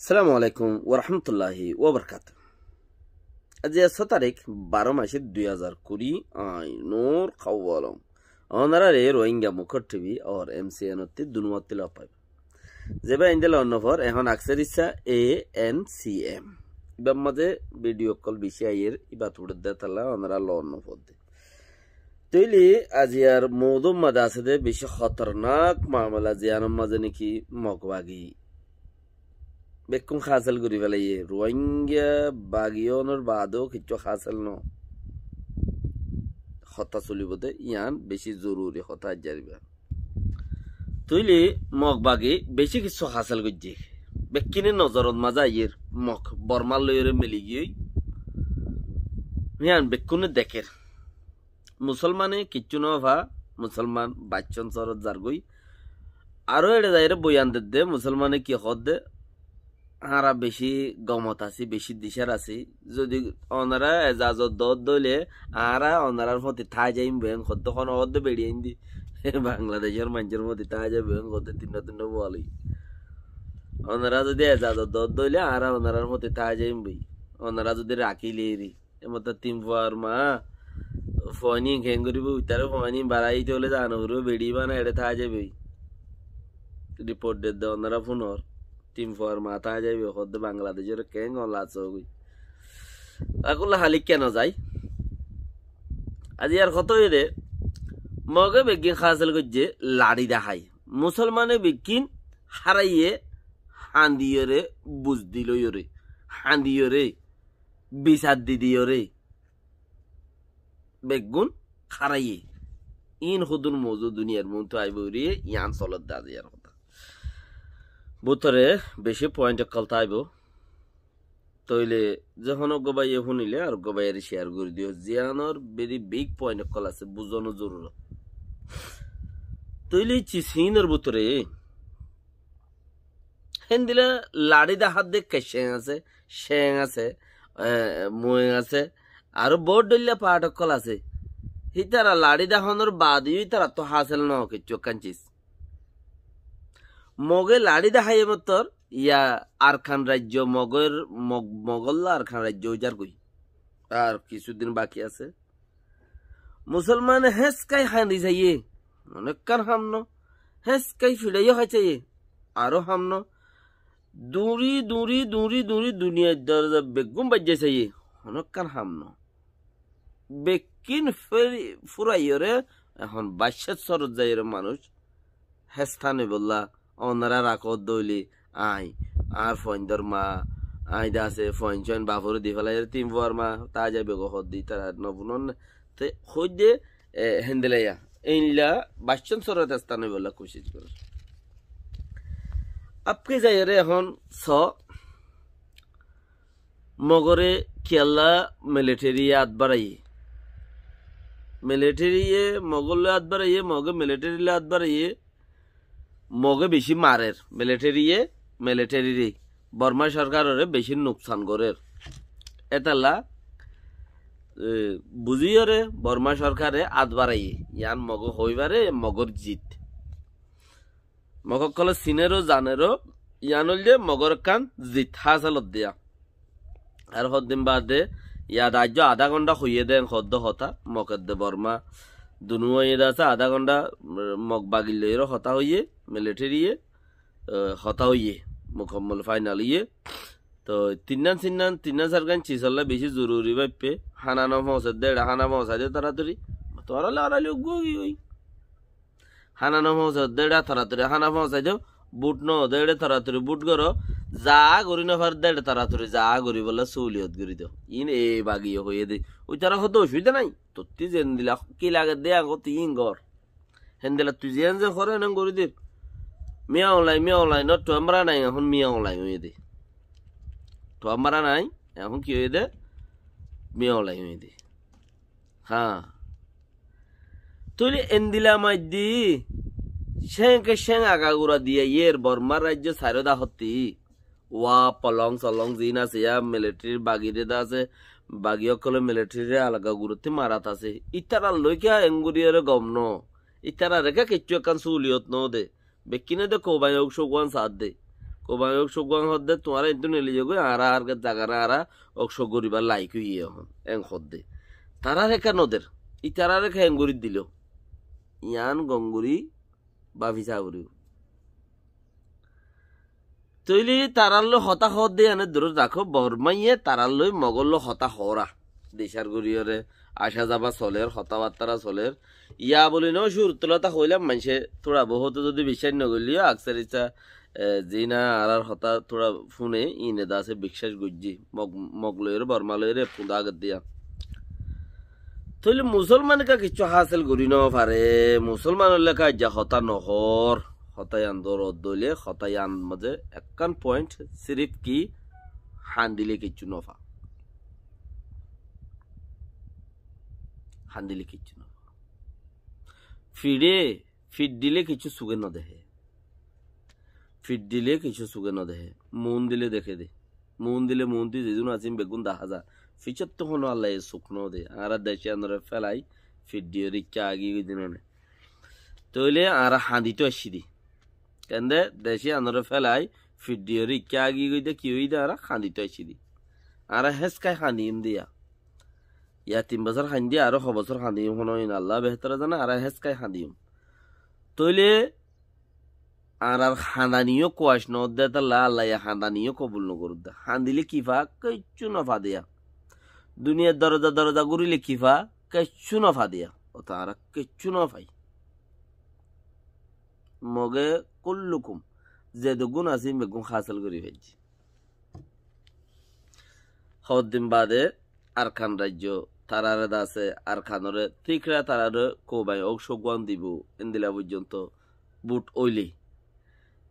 আসসালামু আলাইকুম ওরহমতুল্লাহি ওবরকাতুহ। আজ 6 তারিখ 12 মাসে 2020 নূর খাওয়ালম অনারে রোহিঙ্গা মুখর টিভি और MCN অতি দুনমতি লপাই যেবা ইন্দেল অন্নফর এখন আকসারিসা ANCM ইবা মাঝে ভিডিও কল বিষয়ের ইবা তুড়ে দেতালা অনারা ল অন্নফর দে তৈলি আজিয়ার মৌদুম মাদা আছে দে বেশি খতরনাক মামলা জিয়ানম মাঝে নাকি মগবাগি বেকুম খাসল করি ফেলাইয়ে রোহিঙ্গা বাগিয়নের বাদও কিছু খাসল ন হতা চলিবতে ইয়ান বেশি জরুরি হতা জারিবা তুইলি মগ বাগি বেশি কিছু খাসল করছি বেকিনে নজরত মাজা ইয়ের মগ বর্মাল লইরে মিলি গিয়ে ইয়ান বেকুনে দেখের মুসলমানে কিচ্ছু নভা মুসলমান বাচ্চন সরত জারগই আরো এটা যাইরে বয়ান দে মুসলমানে কি হদ দে হারা বেশি গমত আছি বেশি দিশার আছি যদি ওনারা এজাজত দত দইলে আরা ওনারার মধ্যে থাই যাইম বেন খদ্দ খন অদ্দ বেড়িয়ে দি বাংলাদেশের মানুষের মধ্যে থাই যাই বেন খদ্দ তিন বলি ওনারা যদি এজাজত দত দইলে আরা ওনারার মধ্যে থাই যাইম বই ওনারা যদি রাখিলে এমত তিন ফুয়ার মা ফনি ঘেং করিব উতারে ফনি বাড়াইতে হলে জানো বেড়িবা না এটা থাই যাবে রিপোর্ট দে ওনারা ফোনর টিম ফর মাথা যাইবে হদ্দ বাংলাদেশের কেং লাচ হই আকুল্লা হালি কেন যাই আজি আর কত রে মগে বেগিন খাসল গজে লাড়ি দেখাই মুসলমানে বেগিন হারাইয়ে হান্দিয়রে বুঝ দিলরে হান্দিয়রে বিচার দিদিয়রে বেগুন খারাইয়ে ইন হুদুন মজু দুনিয়ার মতো আইবরি ইয়ান চলত দাজি আর বুতরে বেশি পয়েন্ট কলতা আইব তইলে যখন গবাইয়ে শুনিলে আর গবাইয়ের শেয়ার করে দিও জিয়ানোর ভেরি বিগ পয়েন্ট কল আছে বুঝানো জরুর তইলে চিসিনের বুতরে হেন দিলে লাড়ি দা হাত দেখ শেং আছে মই আছে আর বোর্ড ডলিয়া পাট কল আছে হিতারা লাড়ি দাহনের বাদিও তারা তো হাসেল ন কিছু কাঞ্চিস মগে লাড়ি দেখাই মতর ইয়া আরখান রাজ্য মগল্লা আরখান রাজ্য যার কই আর কিছুদিন বাকি আছে মুসলমান হেসকাই হানি যাইয়ে অনেককার হামনো হেসকাই ফিরাইও হয় চাইয়ে আরো হামনো দূরি দূরি দূরি দূরি দুনিয়ার দরজা বেগুম বাজ্যে চাইয়ে অনেককার হামনো বেকিন ফেরি ফুরাইরে এখন 22 সরত যাইরে মানুষ হেস্থানে বললা ওনারা রাখত দইলি আই আর ফইন্দর মা আই দাসে ফইন চইন বাফর দি ফেলাই তিন ফুয়ার মা তা যাবে গহত দি তারা নবুনন তে হইদে হেন্দেলাইয়া এইলা 22 সরত স্থানে বললা কোশিশ করে আপকে যাইরে এখন স মগরে খেলা মিলিটারি আত বাড়াইয়ে মিলিটারিয়ে মগল আত বাড়াইয়ে মগে মিলিটারি আত বাড়াইয়ে মগে বেশি মারের মিলিটারি বর্মা সরকারের বেশি নুকসান করের এতালা বুঝিয়রে বর্মা সরকারে আত বাড়াইয়ে ইয়ান মগ হইবারে মগর জিত মগ কলে সিনেরও জানেরও ইয়ান হইলে মগর কান জিত হাসালত দিয়া আর হদ্দিন বাদে ইয়া রাজ্য আধা ঘন্টা হইয়ে দেন হদ্দ হতা মকের দে বর্মা দুনু হয়ে আছে আধা ঘন্টা মগ বাগিলেরও হতা হইয়ে মিলিটারিয়ে হতা হইয়ে মুকম্মল ফাইনাল ইয়ে তো তিন্নান সরকার চিসল্লা বেশি জরুরি ভাবে হানানো পৌঁছে দেড় হানা পৌঁছা দে তাড়াতাড়ি তোরালে আড়ালে ওই হানানো পৌঁছে দেড়া তাড়াতাড়ি হানা পৌঁছাই দেও বুট ন দেড়ে তাড়াতাড়ি বুট করো যা করি না পার দেড় তাড়াতাড়ি যা করি বলে সৌলিয়ত করি দেও ইন এ বাগিয়ে হয়ে দে ওই তারা হতো অসুবিধা নাই তোর তুই জেন দিলা কি লাগে দে আগো তুই ইন ঘর হেন দিলা তুই জেন যে করে না করি দে মিয়া অনলাইন তো আমরা নাই এখন মিয়া অনলাইন হয়ে দে তো আমরা নাই এখন কি হয়ে দে মিয়া অনলাইন হয়ে দে হ্যাঁ তুই এন দিলা মাই দি সেং আগাগুড়া দিয়ে ইয়ের বর্মা রাজ্য সাইরদা হতি ওয়া পলং সলং জিন আছে ইয়া মিলিটারির বাগিরে দা আছে বাগিয়কলে মিলিটারিরে আলাগা গুরুতে মারাত আছে ইতারা লইকা এঙ্গুরিয়ারে গমন ইতারা রেখা কিচ্ছু একান সুলিয়ত ন দে বেকিনে দে কোবাই সগুয়ান সাথ দে কোবাই অকশোগান হদ্দে তোমার কিন্তু নিলে যাগো আরা আর জাগারা আরা অকশো গরিবার লাইক হইয়ে হন এং হদ্দে তারা রেখা নদের ই তারা রেখা এঙ্গুরি দিল ইয়ান গঙ্গুরি বা ভিসা করিও তৈলি তারাল্লো হতা হদ দিয়ে আনে দূর রাখো বর্মাইয়ে তারাল্লই মগল্লো হতা হরা দেশার গরিয়রে আসা যাবা চলের হতাবার্তারা চলের ইয়া বলি ন সুরতলতা হইলাম মানুষে তোরা বহুত যদি বিশ্বাস নগলিও আকসার ইচ্ছা জি না আর হতা তোরা ফোনে ইনে দাসে বিশ্বাস গুজি মগলয়ের বর্মালয়ের পুদা আগত দিয়া তৈলি মুসলমানকে কিছু হাসিল করি ন পারে মুসলমানের লেখা যা হতা নহর হতায়ান দরদ দইলে হতায়ান মাঝে একখান পয়েন্ট সিরিফ কি হান দিলে কিছু নফা হান দিলে কিছু নফা ফিট দিলে কিছু সুগে ন দেহে ফিট দিলে কিছু সুগে ন দেহে মন দিলে দেখে দে মন দিলে মন দিয়ে যেদিন আছিম বেগুন দেখা যা ফিচর তো হনো আল্লাহ শুকনো দে আর দেশে আন্দরে ফেলাই ফিট দিয়ে রিক্কা আগিয়ে দিন তইলে আর হাঁদিতে আসি দি কেন্দে দেশে আন্দরে ফেলাই ফিট দিয়ে রিক্কা আগিয়ে গই কি হই দে আর খাঁদিতে আসি দি আর হেসকাই খাঁদিম দিয়া ইয়া 3 বছর খান্দি আরো 6 বছর খান্দিম হনো আল্লাহ বেহতর জানা আর হেসকাই খান্দিম তইলে আর খান্দানিও কোয়াশ ন দে তাল্লা আল্লাহ খান্দানিও কবুল নগর দে খান্দিলে কিফা কিচ্ছু নফা দিয়া দুনিয়ার দরজা দরজা ঘুরিলে কিফা কিচ্ছু নফা দিয়া ও তারা কিচ্ছু নফাই মগে কুল্লুকুম যে দুগুণ আছে বেগুন হাসিল করি ফেলছি হদিন বাদে আরখান রাজ্য তারারে দাসে আরখানরে তিকরা তারারে কোবাই অংশগ্রহণ দিব এন্দিলা পর্যন্ত বুট ওইলি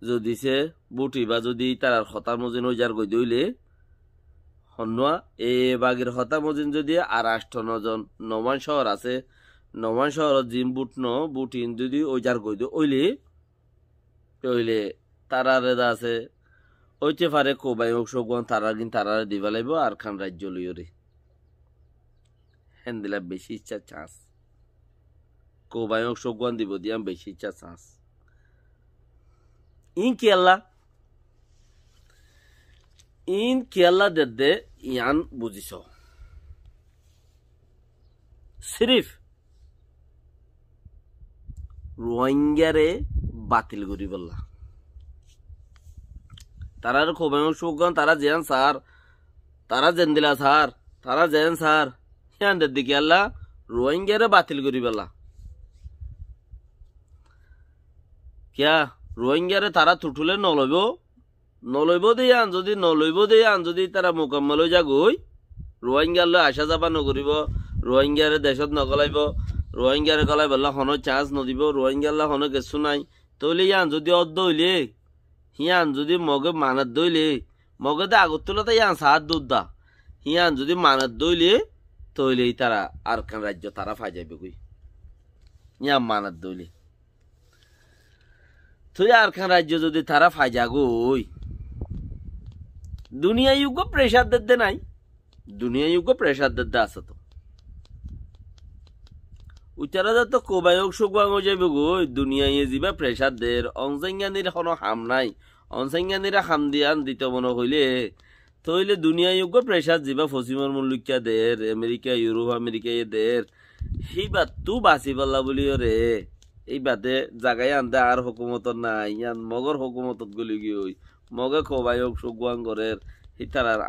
যদি সে বুটি বা যদি তারার হতার মজিন ওইজার গই দইলে হন্যা এ বাগের হতা মজিন যদি আর 8-9 নমান শহর আছে নমান শহর জিম বুট ন বুটিন যদি ওইজার গই ওইলে ওইলে তারারে দাসে ওইতে পারে কোবাই অংশগ্রহণ তারা কিন্তু তারারে দিবা লাগবে আর খান রাজ্য লইরে হেন্দিলা বেশি ইচ্ছা চান্স কোবাই অংশগ্রহণ দিব দিয়াম বেশি ইচ্ছা চান্স ইন কেলা দে ইয়ান বুঝিছ সিরিফ রোহিঙ্গারে বাতিল করি বললা তারার কোবাই অংশগ্রহণ তারা যেন স্যার তারা যেন দিলা স্যার তারা যেন স্যার ইয়ান দিকে আল্লাহ রোহিঙ্গারে বাতিল করি বললা কিয়া রোহিঙ্গারে তারা তুটুলে নলইব দিয়ান যদি তারা মোকাম্মল হয়ে যাগই রোহিঙ্গার আসা যাবা নকরিব রোহিঙ্গারে দেশত নগলাইব রোহিঙ্গারে গলাই বললা হনো চান্স নদিব রোহিঙ্গার হনো কিছু নাই তইলে ইয়ান যদি অর্ধ হইলে হিয়ান যদি মগে মানত দইলে মগে দে আগত তুলতে ইয়ান সাত দুধ দা হিয়ান যদি মানত দইলে তইলেই তারা আর কান রাজ্য তারা ফাই যাবে কই ইয়ান মানত দইলে তুই আর খান রাজ্য যদি তারা ফাইজা গই দুনিয়া যুগ প্রেসার দে নাই দুনিয়া যুগ প্রেসার দে আছে তো উচারা তো কোবাই অংশগ্রহণ যাবে গই দুনিয়ায় যাবা প্রেসার দের অনসাইঙ্গানির কোনো হাম নাই অনসাইঙ্গানিরা হাম দিয়ান দিতে মনে হইলে তইলে দুনিয়া যুগ প্রেসার যাবা পশ্চিমর মুলুকিয়া দের আমেরিকা ইউরোপ আমেরিকা দের সেইবা তু বাঁচি পাল্লা বলি রে এই বাদে জাগায় আনতে আর হুকুমতর নাই ইয়ান মগর হুকুমতত গলি গিয়ে মগে খোবাই অংশগ্রহণ করে তারার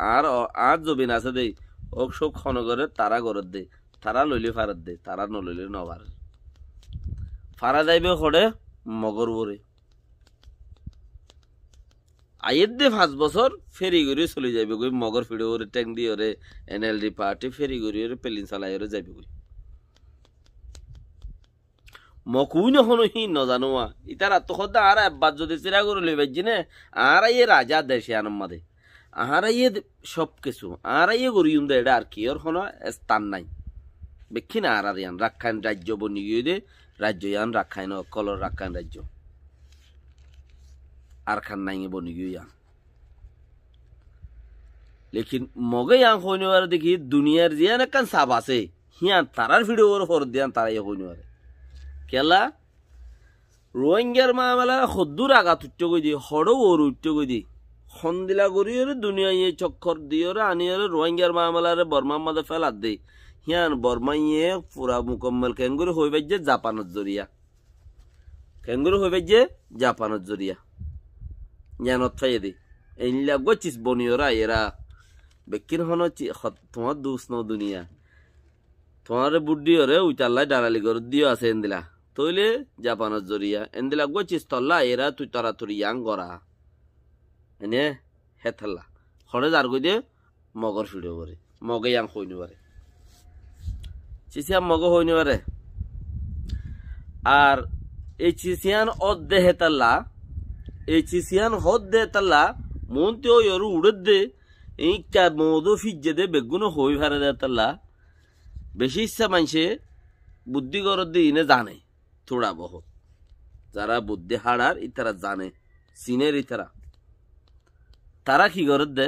আর জবিন আছে দেই অংশক খনগরের তারা গরত দে তারা লইলে ফারাত দে তারা নলইলে নবার ফারা যাইবে খড়ে মগর বরে আইয়ের দে 5 বছর ফেরি করে চলে যাইবে গই মগর ফিড়ে ওরে ট্যাং দিয়ে ওরে এনএলডি পার্টি ফেরি করে ওরে পেলিন চালাই ওরে যাইবে গই মকুইন হনো হি নজানোয়া ইতার আত্মহত্যা আর আব্বাস যদি চিরা করে লইবে জিনে আর ইয়ে রাজা দেশে আনমাদে আর ইয়ে সব কিছু আর ইয়ে গরিউম দে এটা আর কি ওর কোনো স্থান নাই বেক্ষি না আর ইয়ান রাখাইন রাজ্য বনি গিয়ে দে রাজ্য ইয়ান রাখাইন কলর রাখাইন রাজ্য আর খান নাই বনি গিয়ে ইয়ান লেকিন মগে ইয়ান হইনওয়ার দেখি দুনিয়ার জিয়ান একখান সাপ আছে হিয়ান তারার ভিডিওর হর দিয়ান তারাই হইনওয়ারে কেলা রোহিঙ্গার মামলা সদ্দুর আগা তুট্ট গই দি হড়ও ওর উঠ্ট গই দি খন্দিলা গরিয়রে দুনিয়া ইয়ে চক্কর দিয়রে আনিয়রে রোহিঙ্গার মামলারে বর্মার মাঝে ফেলাত দে হিয়ান বর্মা ইয়ে পুরা মুকম্মল কেঙ্গুরি হইবে যে জাপানত জরিয়া কেঙ্গুরি হইবে যে জাপানত জরিয়া জ্ঞানত ফাইয়ে দে এই লাগো চিস বনিয়রা এরা বেকিন হন তোমার দুস ন দুনিয়া তোমার বুদ্ধি ওরে উইতাল্লাই ডালালি গর দিও আছে এন্দিলা তইলে জাপানত জরিয়া এন্দিলা গো চিস তল্লা এরা তুই তরাতরি ইয়াং গরা এনে হেথাল্লা হরে যার গই দে মগর ফিডিও করে মগে ইয়াং হইনি পারে চিসিয়াম মগ হইনি পারে আর এই চিসিয়ান অদ্দে হেতাল্লা এই চিসিয়ান হদ দে তাল্লা মনতে ওই ওর উড়ে দে এই চার মদো ফিজে দে বেগুনো হই ভারে দে তাল্লা বেশি ইচ্ছা মানুষে বুদ্ধি গরদ দিয়ে ইনে জানে থোড়া বহুত যারা বুদ্ধি হাড়ার ইতারা জানে চীনের ইতারা তারা কি গরদ দে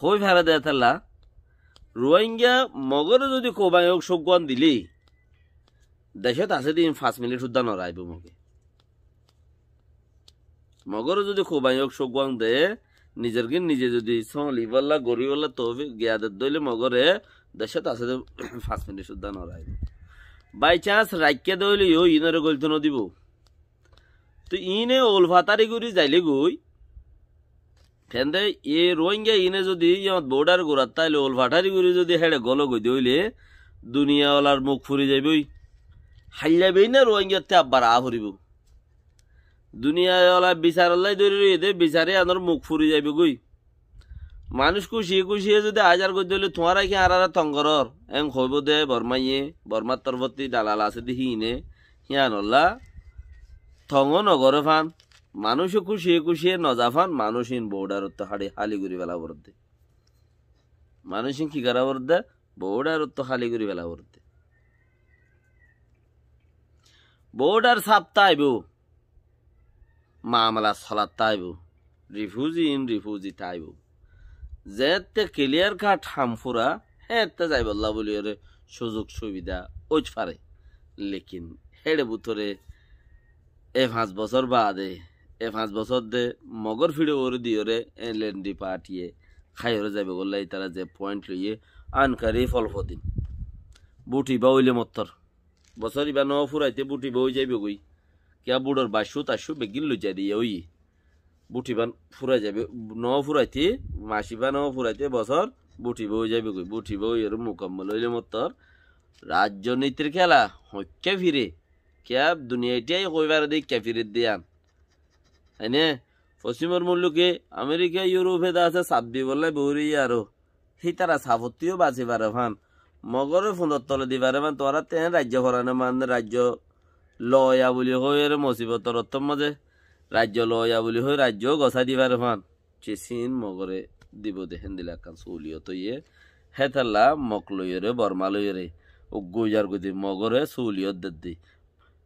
হই ভারে দে তাল্লা রোহিঙ্গা মগরে যদি কোবাই হোক সজ্ঞান দিলি দেশত আছে দিন 5 মিনিট সুদ্ধা নড়াইব মগে মগর যদি কোবাই হোক সজ্ঞান দে নিজের কি নিজে যদি সলিবল্লা গরিবল্লা তবে গিয়াদের দইলে মগরে দেশত আছে 5 মিনিট সুদ্ধা নড়াইব বাই চান্স রাইকে দইলে ও ইনরে গলতো নদিব তো ইনে ওলফাতারি গুরি যাইলে গই ফেন্দে এ রোহিঙ্গা ইনে যদি বর্ডার গোড়াত তাইলে ওলফাটারি গুরি যদি হেড়ে গল গই দইলে দুনিয়াওয়ালার মুখ ফুরি যাইবই হাইলাবেই না রোহিঙ্গাতে আব্বার আহরিব দুনিয়াওয়ালা বিচারাল্লাই ধরে দে বিচারে আনোর মুখ ফুরি যাইবে গই মানুষ খুশি খুশিয়ে যদি আজার গই দিলে তোমার কি আর তঙ্গরর এং হইব দে বর্মাইয়ে বর্মার তরবতি ডালাল আছে দেখি ইনে হিয়ানল্লা থঙ্গ নগরে ফান মানুষও খুশিয়ে খুশিয়ে নজা ফান মানুষিন বর্ডার হাড়ি হালি গুড়ি বেলা বরদে মানুষিন কি করা বরদে বর্ডার হালি গুড়ি বেলা বরদে বর্ডার সাপ্তা আইব মামলা চলাত তাইব রিফিউজি তাইব যেতে ক্লিয়ার কাট হামফুরা হেতে যাই বললা বলি ওরে সুযোগ সুবিধা ওই পারে লেকিন হেড়ে বুতরে 5 বছর বাদে 5 বছর দে মগর ফিড়ে ওরে দিওরে এলেন্ডি পাটিয়ে খাই ওরে যাইবে বললাই তারা যে পয়েন্ট লইয়ে আনকারি ফলফদিন বুটি বাউলে মত্তর বছর ইবা ন ফুরাইতে বুটি বই যাইবে গই কিয়া বুড়োর 2200 বেগিন লই যাই দিয়ে ওই বুটিবান ফুরাই যাবে ন ফুরাইতে মাসিবা ন ফুরাইতে বছর বুটি বই যাবে গই বুটি বই এর মুকম্মল হইলে মত্তর রাজনীতির খেলা হইকে ফিরে কিয়া দুনিয়াটাই কইবার দেই কে ফিরে দিয়ান এনে পশ্চিমের মূল্যকে আমেরিকা ইউরোপে দা আছে সাব্বি বললে বৌরি আরো সেই তারা সাপত্তিও বাঁচি পারে ফান মগরে ফোনের তলে দিবারে মান তোরা তেন রাজ্য ভরানে মান রাজ্য লয়া বুলি হই এর মুসিবতর অর্থ মাঝে রাজ্য লয়া বুলি হই রাজ্য গছা দিবারে ফান চিন মগরে দিব দেখেন দিলে একখান চলিও তো ইয়ে হেতাল্লা মক লইরে বর্মা লইরে ও গুজার গুদি মগরে চলিও দি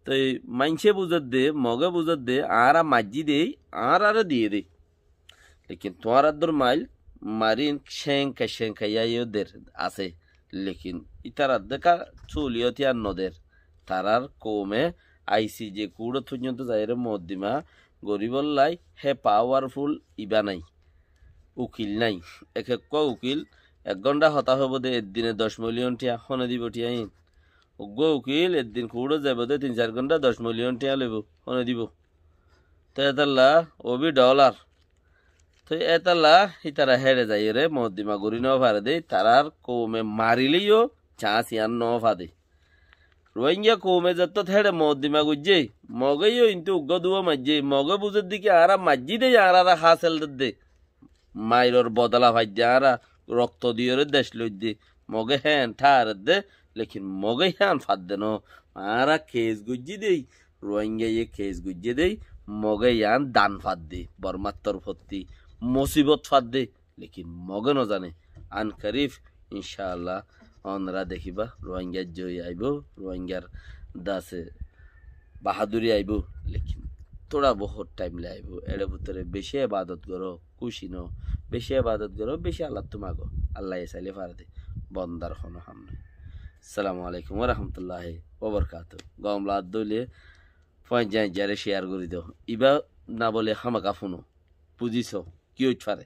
তো মাইনসে বুঝত দে মগে বুঝত দে আর মাজি দে আর দিয়ে দে লেকিন তোমার আদর মাইল মারিন শেঙ্কা ইয়াইদের আছে লেকিন ইতার দেখা চলিও তিয়ার নদের তারার কমে আইসি যে কুড়ো পর্যন্ত যাইরে মদ্দিমা গরিবল্লাই হে পাওয়ারফুল ইবা নাই উকিল নাই এক উকিল 1 ঘন্টা হতা হব দে একদিনে 10 মিলিয়ন টিয়া হনে দিব টিয়া ইন গো উকিল একদিন কুড়ো যাব দে 3-4 ঘন্টা 10 মিলিয়ন টিয়া লেব হনে দিব তো এতাল্লা ওবি ডলার তো এতাল্লা ইতারা হেরে যাই রে মদ্দিমা গরি ন পারে দে তারার কমে মারিলেও চান্স ইয়ান ন ফাদে রোহিঙ্গা কমে যত হেড়ে মদ্দিমা গুজে মগেও কিন্তু উগ্র দুয়া মাঝে মগে বুঝের দিকে আরা মাঝি দে আরা হাসেল দে মাইরর বদলা ভাই দে আরা রক্ত দিয়ে দেশ লই দে মগে হ্যান ঠার দে লেকিন মগে হ্যান ফাদ দে ন আরা কেস গুজি দেই রোহিঙ্গা ইয়ে কেস গুজে দেই মগে ইয়ান দান ফাদ দে বর্মাত্তর ফত্তি মুসিবত ফাদ দে লেকিন মগে ন জানে আন করিফ ইনশাআল্লাহ অনরা দেখিবা রোহিঙ্গার জয় আইব রোহিঙ্গার দাসে বাহাদুরি আইব লেকিন তোরা বহুত টাইম লাইব এর ভিতরে বেশি ইবাদত করো খুশি ন বেশি ইবাদত করো বেশি আল্লাহ তোমাগো আল্লাহ চাইলে পারে দে বন্দার হনো সামনে আসসালামু আলাইকুম ওয়া রাহমাতুল্লাহি ওয়া বারাকাতুহু গমলা দইলে পয়েন্ট যাই যারে শেয়ার করে দাও ইবা না বলে হামাকা ফোনো বুঝিছ কি হইতে পারে